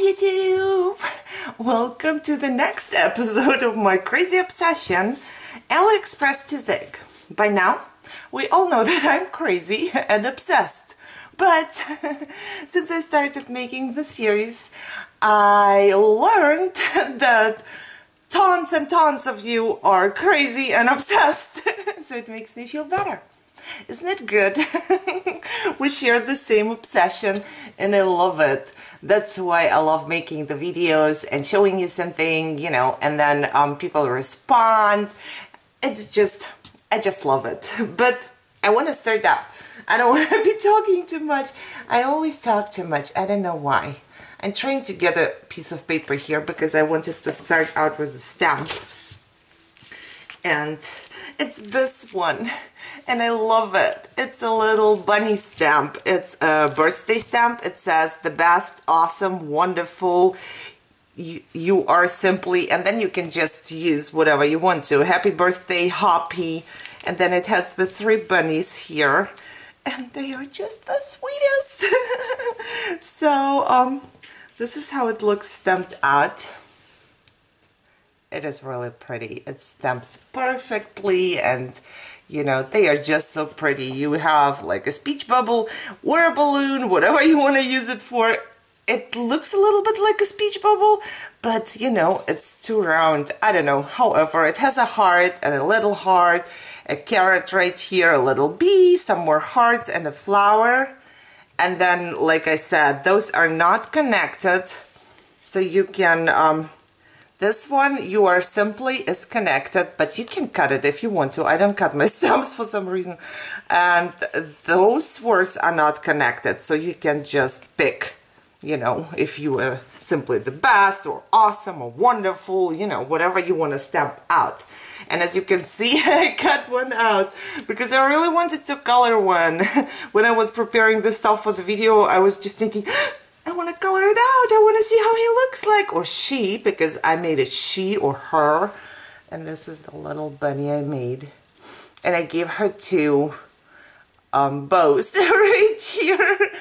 YouTube! Welcome to the next episode of my crazy obsession, AliExpress to Zig. By now, we all know that I'm crazy and obsessed. But since I started making the series, I learned that tons and tons of you are crazy and obsessed. So it makes me feel better. Isn't it good? We share the same obsession and I love it. That's why I love making the videos and showing you something, you know, and then people respond. It's just, I just love it. But I want to start out. I don't want to be talking too much. I always talk too much. I don't know why. I'm trying to get a piece of paper here because I wanted to start out with a stamp. And it's this one, and I love it. It's a little bunny stamp. It's a birthday stamp. It says the best, awesome, wonderful, you are simply, and then you can just use whatever you want to. Happy birthday, Hoppy. And then it has the 3 bunnies here, and they are just the sweetest. So this is how it looks stamped out. It is really pretty. It stamps perfectly, and you know, they are just so pretty. You have like a speech bubble or a balloon, whatever you want to use it for. It looks a little bit like a speech bubble, but you know, it's too round. I don't know. However, it has a heart and a little heart, a carrot right here, a little bee, some more hearts, and a flower. And then, like I said, those are not connected, so you can this one, you are simply is connected, but you can cut it if you want to. I don't cut my stamps for some reason. And those words are not connected, so you can just pick, you know, if you are simply the best or awesome or wonderful, you know, whatever you want to stamp out. And as you can see, I cut one out because I really wanted to color one. When I was preparing the stuff for the video, I was just thinking, I want to color it out. I want to see how he looks like, or she, because I made it she or her. And this is the little bunny I made. And I gave her 2 bows right here.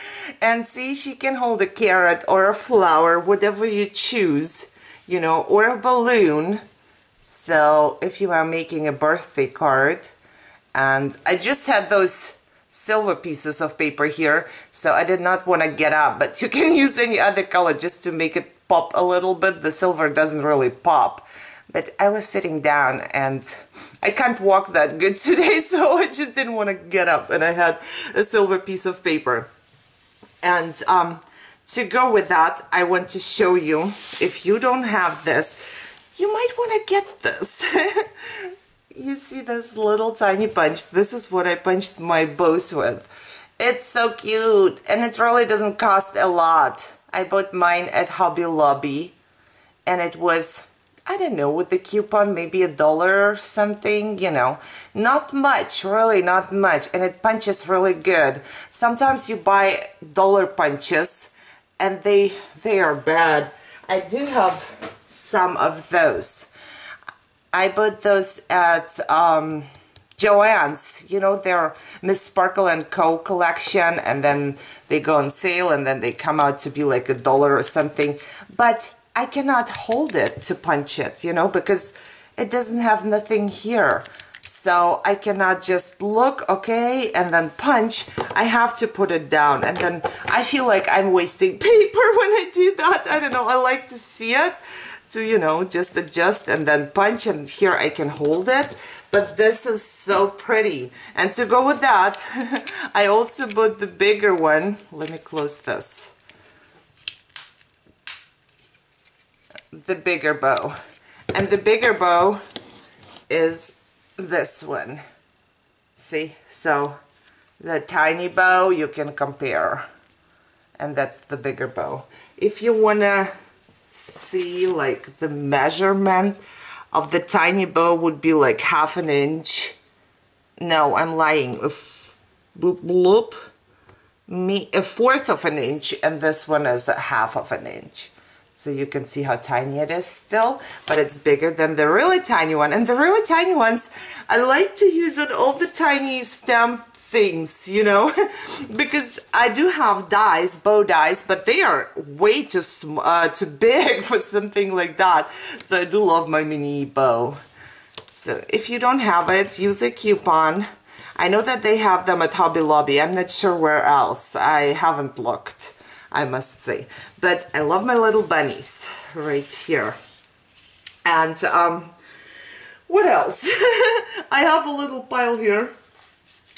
And see, she can hold a carrot or a flower, whatever you choose, you know, or a balloon. So if you are making a birthday card, and I just had those silver pieces of paper here, so I did not want to get up, but you can use any other color just to make it pop a little bit. The silver doesn't really pop, but I was sitting down and I can't walk that good today, so I just didn't want to get up, and I had a silver piece of paper. And to go with that, I want to show you, if you don't have this, you might want to get this. You see this little tiny punch? This is what I punched my bows with. It's so cute, and it really doesn't cost a lot. I bought mine at Hobby Lobby, and it was, I don't know, with the coupon, maybe $1 or something, you know. Not much, really not much, and it punches really good. Sometimes you buy dollar punches, and they are bad. I do have some of those. I bought those at Joann's, you know, their Miss Sparkle & Co. collection, and then they go on sale, and then they come out to be like $1 or something. But I cannot hold it to punch it, you know, because it doesn't have nothing here. So I cannot just look, okay, and then punch. I have to put it down, and then I feel like I'm wasting paper when I do that. I don't know, I like to see it, to, you know, just adjust and then punch, and here I can hold it. But this is so pretty. And to go with that, I also bought the bigger one. Let me close this. The bigger bow. And the bigger bow is this one. See? So the tiny bow you can compare. And that's the bigger bow. If you wanna see like the measurement of the tiny bow would be like 1/2 inch. No, I'm lying. A 1/4 of an inch, and this one is 1/2 inch. So you can see how tiny it is still, but it's bigger than the really tiny one. And the really tiny ones, I like to use on all the tiny stamps things, you know, because I do have dies, bow dies, but they are way too too big for something like that. So I do love my mini bow. So if you don't have it, use a coupon. I know that they have them at Hobby Lobby. I'm not sure where else. I haven't looked, I must say. But I love my little bunnies right here. And what else? I have a little pile here.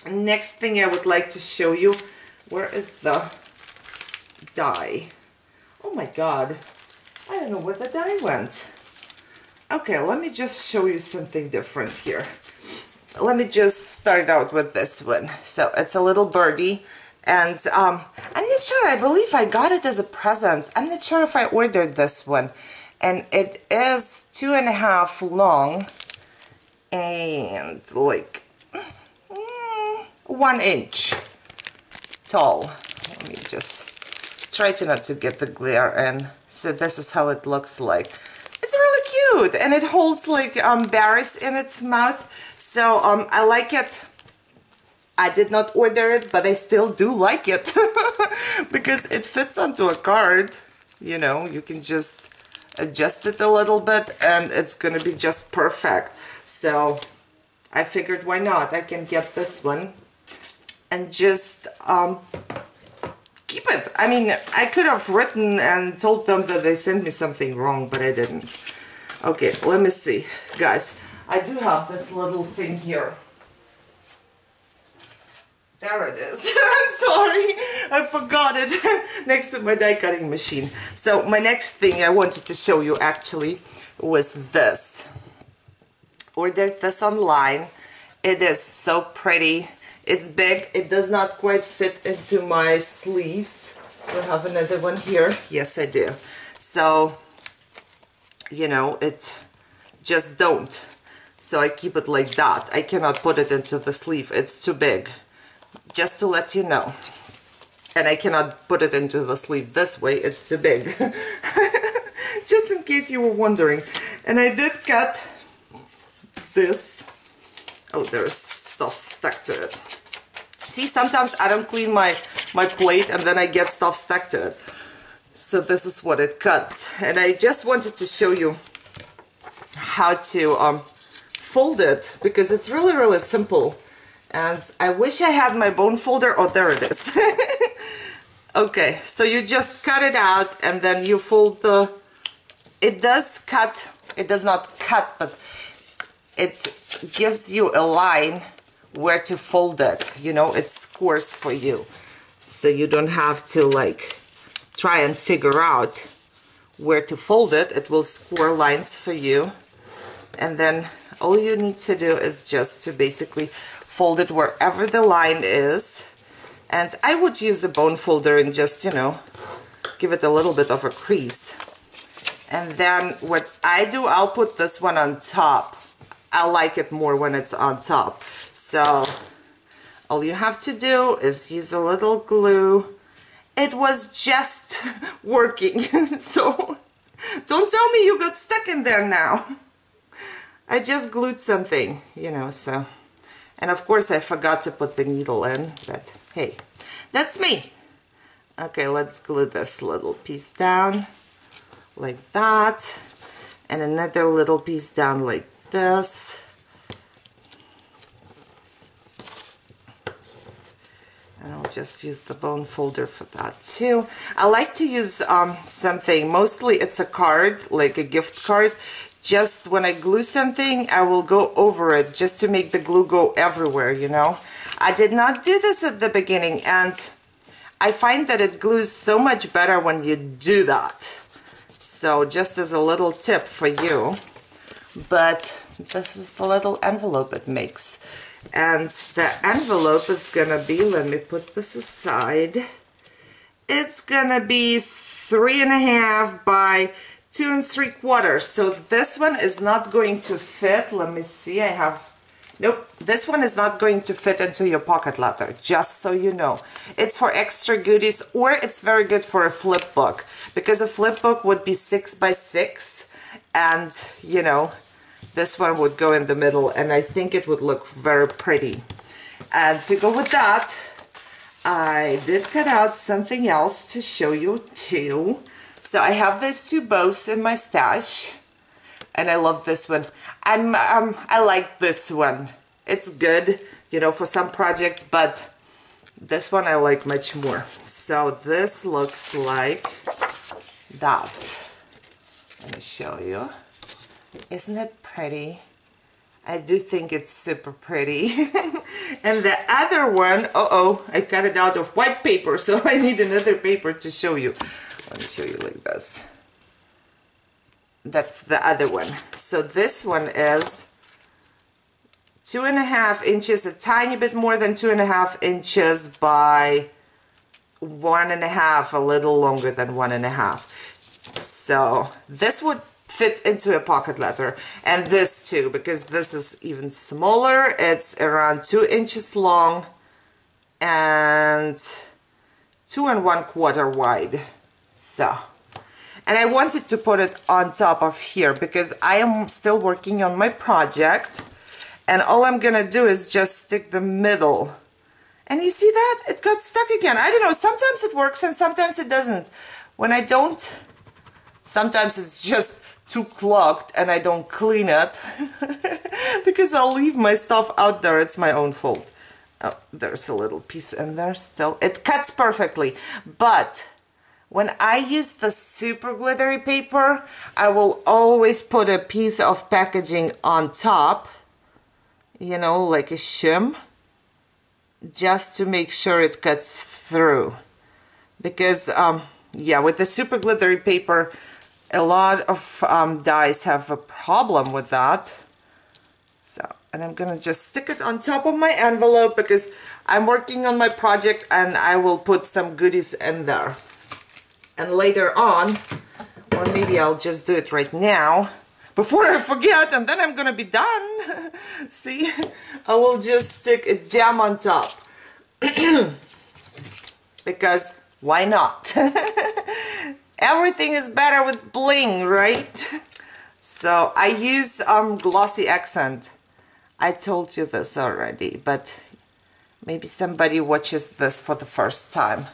Next thing I would like to show you, where is the die? Oh my god, I don't know where the die went. Okay, let me just show you something different here. Let me just start out with this one. So it's a little birdie, and I'm not sure, I believe I got it as a present. I'm not sure if I ordered this one. And it is 2.5 long and like 1 inch tall. Let me just try to not to get the glare in. So this is how it looks like. It's really cute, and it holds like berries in its mouth. So I like it. I did not order it, but I still do like it because it fits onto a card. You know, you can just adjust it a little bit and it's gonna be just perfect. So I figured, why not? I can get this one and just keep it. I mean, I could have written and told them that they sent me something wrong, but I didn't. Okay, let me see, guys. I do have this little thing here. There it is. I'm sorry, I forgot it next to my die cutting machine. So my next thing I wanted to show you actually was this. Ordered this online. It is so pretty. It's big. It does not quite fit into my sleeves. Do I have another one here? Yes, I do. So, you know, it just don't. So I keep it like that. I cannot put it into the sleeve. It's too big. Just to let you know. And I cannot put it into the sleeve this way, it's too big. Just in case you were wondering. And I did cut this. Oh, there's stuff stuck to it. See, sometimes I don't clean my plate and then I get stuff stuck to it. So this is what it cuts. And I just wanted to show you how to fold it, because it's really, really simple. And I wish I had my bone folder. Oh, there it is. Okay, so you just cut it out and then you fold the... It does cut, it does not cut, but it gives you a line where to fold it. You know, it scores for you. So you don't have to like try and figure out where to fold it. It will score lines for you. And then all you need to do is just to basically fold it wherever the line is. And I would use a bone folder and just, you know, give it a little bit of a crease. And then what I do, I'll put this one on top. I like it more when it's on top. So all you have to do is use a little glue. It was just working. So don't tell me you got stuck in there now. I just glued something, you know, so. And of course I forgot to put the needle in, but hey, that's me. Okay, let's glue this little piece down like that. And another little piece down like this. And I'll just use the bone folder for that too. I like to use something, mostly it's a card, like a gift card. Just when I glue something, I will go over it just to make the glue go everywhere, you know. I did not do this at the beginning, and I find that it glues so much better when you do that. So just as a little tip for you. But this is the little envelope it makes. And the envelope is gonna be, let me put this aside. It's gonna be 3.5 by 2 3/4. So this one is not going to fit. Let me see, I have, nope, this one is not going to fit into your pocket letter, just so you know. It's for extra goodies, or it's very good for a flip book, because a flip book would be 6 by 6, and you know, this one would go in the middle, and I think it would look very pretty. And to go with that, I did cut out something else to show you too. So I have these two bows in my stash, and I love this one. I like this one. It's good, you know, for some projects, but this one I like much more. So this looks like that. Let me show you. Isn't it pretty? I do think it's super pretty. And the other one, I cut it out of white paper, so I need another paper to show you. Let me show you like this. That's the other one. So this one is 2.5 inches, a tiny bit more than 2.5 inches by 1.5, a little longer than 1.5. So this would fit into a pocket letter, and this too, because this is even smaller. It's around 2 inches long and 2 1/4 wide. So, and I wanted to put it on top of here because I am still working on my project, and all I'm gonna do is just stick the middle. And you see that? It got stuck again. I don't know, sometimes it works and sometimes it doesn't. When I don't, sometimes it's just too clogged and I don't clean it because I'll leave my stuff out there. It's my own fault. Oh, there's a little piece in there still. It cuts perfectly, but when I use the super glittery paper, I will always put a piece of packaging on top, you know, like a shim, just to make sure it cuts through. Because, yeah, with the super glittery paper, a lot of dies have a problem with that. So, and I'm gonna just stick it on top of my envelope because I'm working on my project and I will put some goodies in there. And later on, or maybe I'll just do it right now before I forget, and then I'm gonna be done. See, I will just stick a gem on top because why not? Everything is better with bling, right? So I use glossy accent. I told you this already, but maybe somebody watches this for the first time.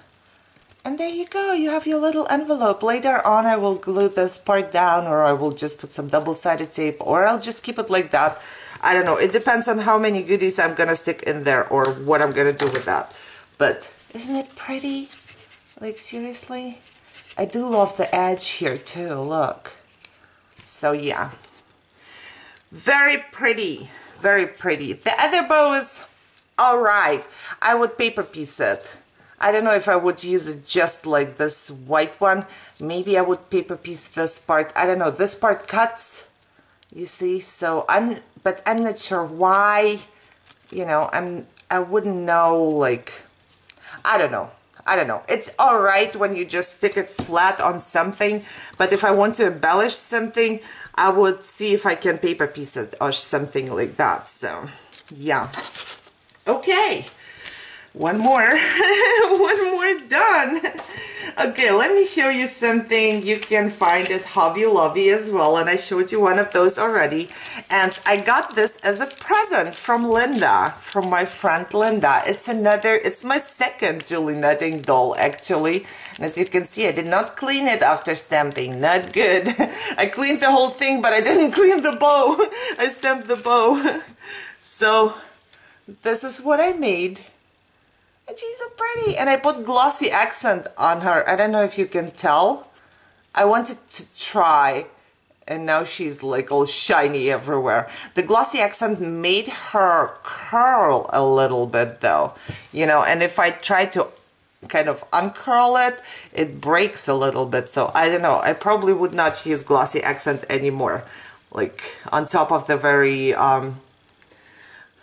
And there you go, you have your little envelope. Later on I will glue this part down, or I will just put some double-sided tape, or I'll just keep it like that. I don't know, it depends on how many goodies I'm gonna stick in there or what I'm gonna do with that. But isn't it pretty? Like, seriously? I do love the edge here too, look. So yeah, very pretty, very pretty. The other bow is alright. I would paper piece it. I don't know if I would use it just like this white one. Maybe I would paper piece this part. I don't know, this part cuts, you see, so but I'm not sure why, you know, I wouldn't know, like, I don't know. It's alright when you just stick it flat on something, but if I want to embellish something, I would see if I can paper piece it or something like that. So, yeah. Okay. One more. One more done. Okay, let me show you something you can find at Hobby Lobby as well, and I showed you one of those already. And I got this as a present from Linda, from my friend Linda. It's my second Julie Nutting doll, actually. And as you can see, I did not clean it after stamping. Not good. I cleaned the whole thing, but I didn't clean the bow. I stamped the bow. So, this is what I made. And she's so pretty, and I put glossy accent on her. I don't know if you can tell. I wanted to try, and now she's like all shiny everywhere. The glossy accent made her curl a little bit though, you know, and if I try to kind of uncurl it, it breaks a little bit. So I don't know, I probably would not use glossy accent anymore, like on top of the very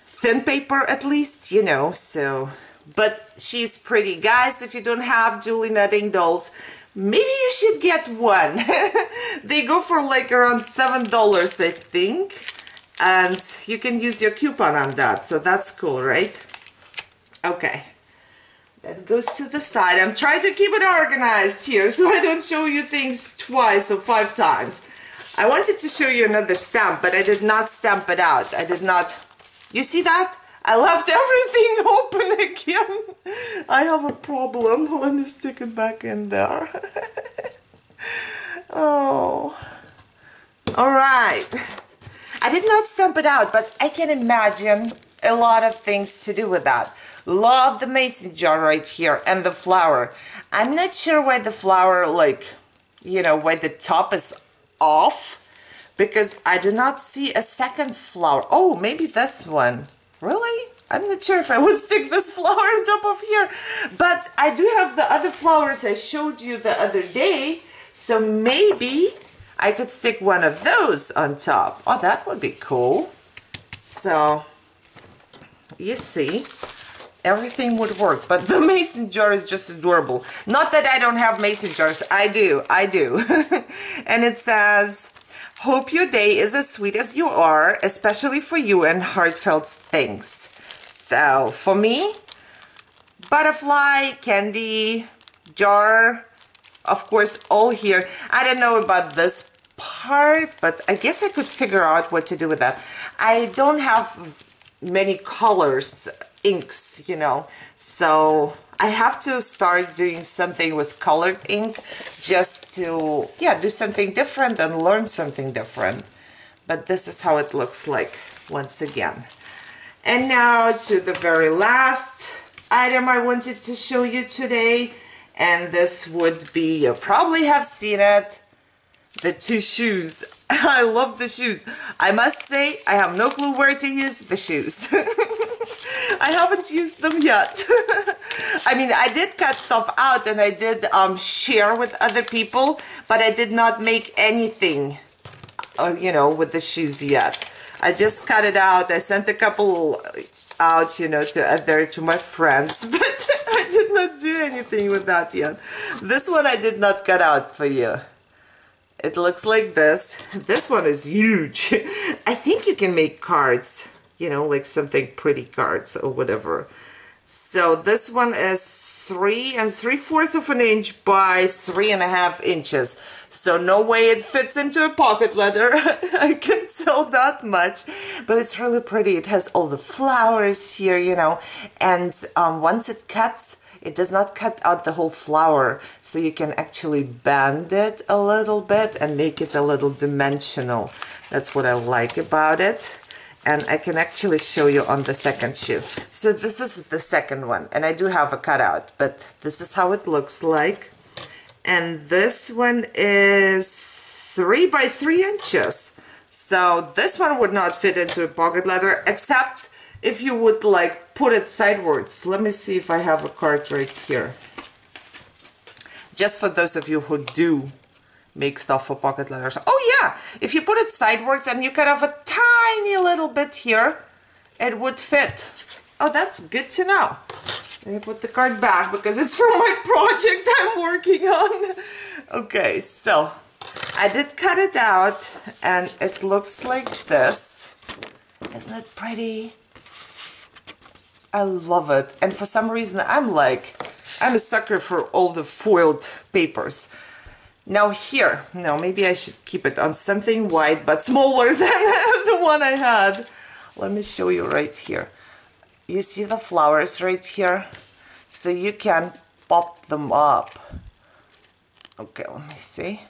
thin paper at least, you know, so... But she's pretty. Guys, if you don't have Julie Nutting dolls, maybe you should get one. They go for like around $7, I think. And you can use your coupon on that. So that's cool, right? Okay. That goes to the side. I'm trying to keep it organized here so I don't show you things twice or 5 times. I wanted to show you another stamp, but I did not stamp it out. I did not... You see that? I left everything open again. I have a problem. Let me stick it back in there. Oh. Alright. I did not stamp it out, but I can imagine a lot of things to do with that. Love the mason jar right here and the flower. I'm not sure why the flower, like, you know, why the top is off, because I do not see a second flower. Oh, maybe this one. Really? I'm not sure if I would stick this flower on top of here, but I do have the other flowers I showed you the other day, so maybe I could stick one of those on top. Oh, that would be cool. So, you see, everything would work, but the mason jar is just adorable. Not that I don't have mason jars, I do. And it says, hope your day is as sweet as you are, especially for you, and heartfelt thanks. So, for me, butterfly, candy, jar, of course, all here. I don't know about this part, but I guess I could figure out what to do with that. I don't have many colors, inks, you know, so I have to start doing something with colored ink just to, yeah, do something different and learn something different. But this is how it looks like once again. And now to the very last item I wanted to show you today, and this would be, you probably have seen it, the two shoes. I love the shoes. I must say, I have no clue where to use the shoes. I haven't used them yet. I mean, I did cut stuff out and I did share with other people, but I did not make anything, you know, with the shoes yet. I just cut it out. I sent a couple out, you know, to my friends, but I did not do anything with that yet. This one I did not cut out for you. It looks like this. This one is huge. I think you can make cards, you know, like something pretty cards or whatever. So this one is 3 3/4 of an inch by 3.5 inches. So no way it fits into a pocket letter. I can tell that much. But it's really pretty. It has all the flowers here, you know. And once it cuts, it does not cut out the whole flower. So you can actually bend it a little bit and make it a little dimensional. That's what I like about it. And I can actually show you on the second shoe. So this is the second one, and I do have a cutout, but this is how it looks like. And this one is 3 by 3 inches. So this one would not fit into a pocket letter, except if you would like put it sideways. Let me see if I have a card right here. Just for those of you who do make stuff for pocket letters. Oh yeah, if you put it sideways and you cut off a tiny little bit here, it would fit. Oh, that's good to know. Let me put the card back because it's from my project I'm working on. Okay, so I did cut it out and it looks like this. Isn't it pretty? I love it. And for some reason I'm a sucker for all the foiled papers. Now here, no, maybe I should keep it on something white but smaller than the one I had. Let me show you right here. You see the flowers right here? So you can pop them up. Okay, let me see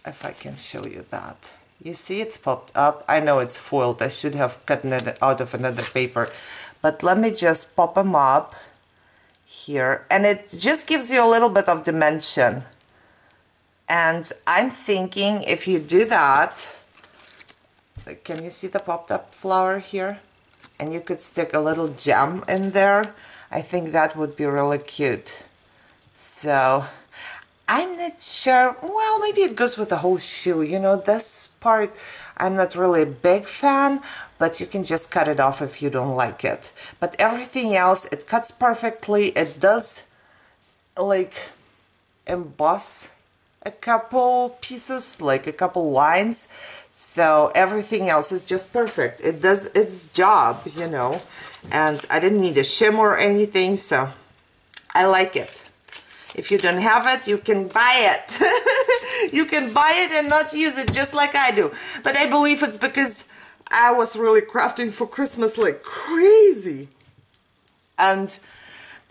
if I can show you that. You see it's popped up. I know it's foiled. I should have cut it out of another paper. But let me just pop them up here, and it just gives you a little bit of dimension. And I'm thinking if you do that, can you see the popped up flower here? And you could stick a little gem in there. I think that would be really cute. So I'm not sure, well, maybe it goes with the whole shoe. You know, this part I'm not really a big fan, but you can just cut it off if you don't like it. But everything else, it cuts perfectly. It does like emboss a couple pieces, like a couple lines. So everything else is just perfect. It does its job, you know. And I didn't need a shim or anything, so I like it. If you don't have it, you can buy it. You can buy it and not use it just like I do. But I believe it's because I was really crafting for Christmas like crazy. And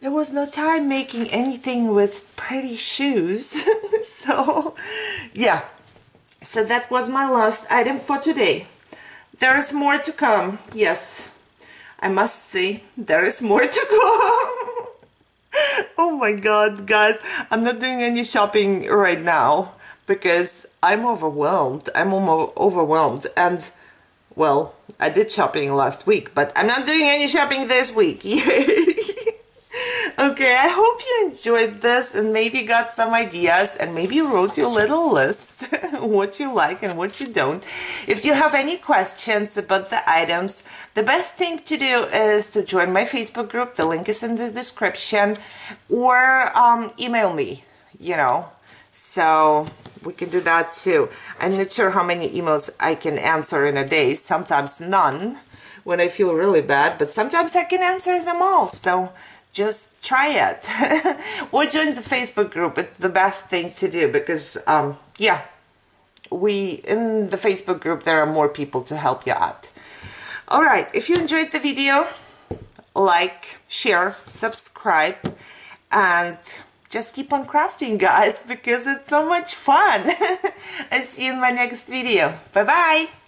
there was no time making anything with pretty shoes. So, yeah. So that was my last item for today. There is more to come. Yes, I must say, there is more to come. Oh my God, guys. I'm not doing any shopping right now because I'm overwhelmed. I'm overwhelmed. And, well, I did shopping last week, but I'm not doing any shopping this week. Yay! Okay, I hope you enjoyed this and maybe got some ideas and maybe wrote your little list what you like and what you don't. If you have any questions about the items, the best thing to do is to join my Facebook group. The link is in the description, or email me, you know, so we can do that too. I'm not sure how many emails I can answer in a day, sometimes none when I feel really bad, but sometimes I can answer them all, so just try it. Or join the Facebook group. It's the best thing to do because yeah, in the Facebook group there are more people to help you out. Alright, if you enjoyed the video, like, share, subscribe, and just keep on crafting, guys, because it's so much fun. I'll see you in my next video. Bye bye.